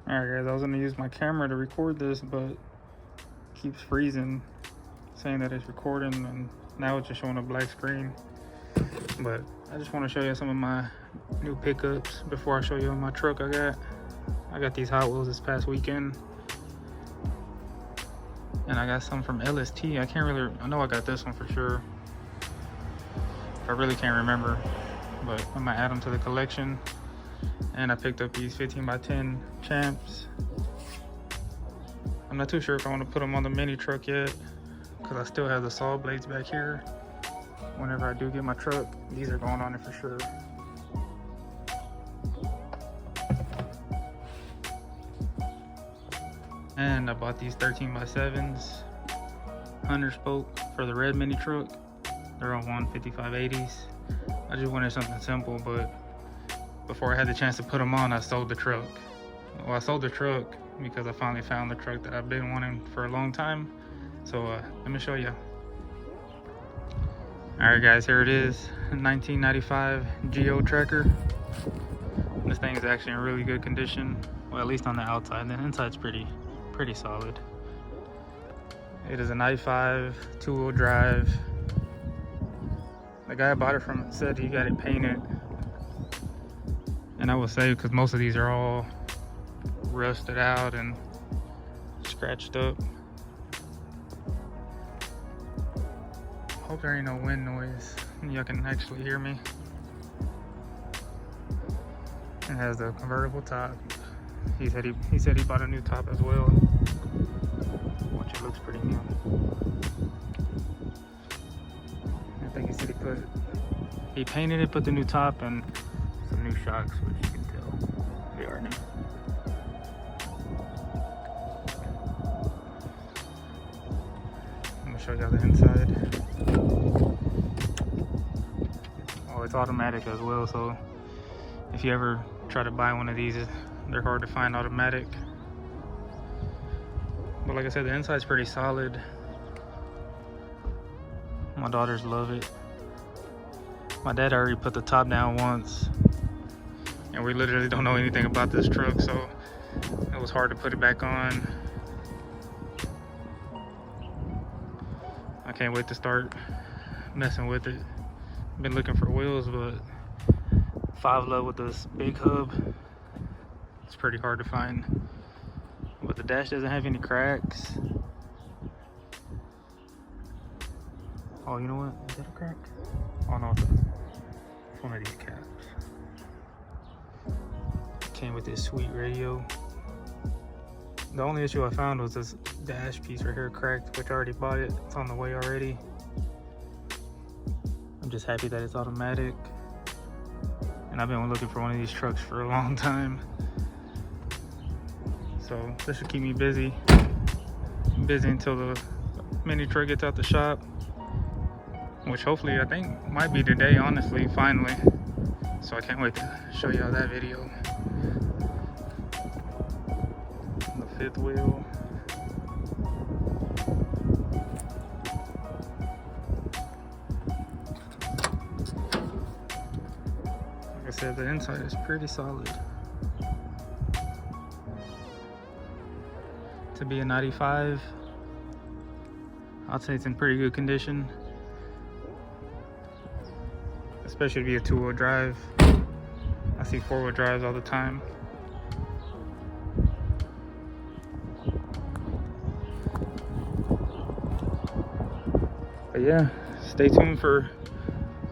Alright guys, I was gonna use my camera to record this, but it keeps freezing, saying that it's recording, and now it's just showing a black screen. But I just want to show you some of my new pickups before I show you my truck I got these Hot Wheels this past weekend. And I got some from LST. I know I got this one for sure. I really can't remember, but I might add them to the collection. And I picked up these 15x10 Champs. I'm not too sure if I want to put them on the mini truck yet, because I still have the saw blades back here. Whenever I do get my truck, these are going on it for sure. And I bought these 13x7s, Hunter spoke for the red mini truck. They're on 155/80s. I just wanted something simple, but before I had the chance to put them on, I sold the truck. Well, I sold the truck because I finally found the truck that I've been wanting for a long time. So let me show you. Alright guys, here it is, 1995 Geo Tracker. This thing is actually in really good condition. Well, at least on the outside. The inside's pretty solid. It is a 95 two-wheel drive. The guy I bought it from said he got it painted. And I will say, because most of these are all rusted out and scratched up. Hope there ain't no wind noise. Y'all can actually hear me. It has a convertible top. He said he bought a new top as well, which it looks pretty new. I think he said he painted it, put the new top and some new shocks, which you can tell they are new. I'm gonna show y'all the inside. Oh, it's automatic as well, so if you ever try to buy one of these, they're hard to find automatic. But like I said, the inside's pretty solid. My daughters love it. My dad already put the top down once, and we literally don't know anything about this truck, so it was hard to put it back on. I can't wait to start messing with it. Been looking for wheels, but 5 with this big hub, it's pretty hard to find. But the dash doesn't have any cracks. Oh, you know what? Is that a crack? Oh no, it's one of these caps. Came with this sweet radio. The only issue I found was this dash piece right here cracked, which I already bought it. It's on the way already. I'm just happy that it's automatic. And I've been looking for one of these trucks for a long time. So this should keep me busy until the mini truck gets out the shop, which hopefully I think might be today, honestly, finally. So I can't wait to show y'all that video. The fifth wheel. Like I said, the inside is pretty solid. To be a 95, I'd say it's in pretty good condition. Especially to be a two-wheel drive. I see four-wheel drives all the time. But yeah, stay tuned for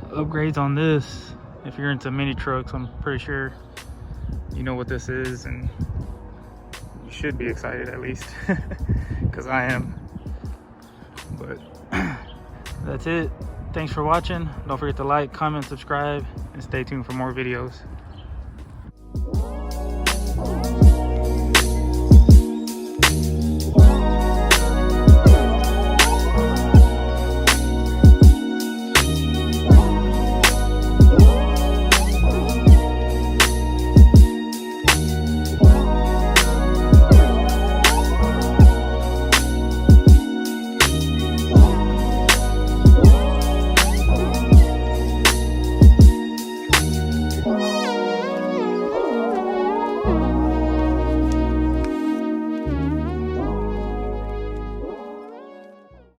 upgrades on this. If you're into mini trucks, I'm pretty sure you know what this is, and you should be excited at least, because I am. But that's it. Thanks for watching. Don't forget to like, comment, subscribe, and stay tuned for more videos.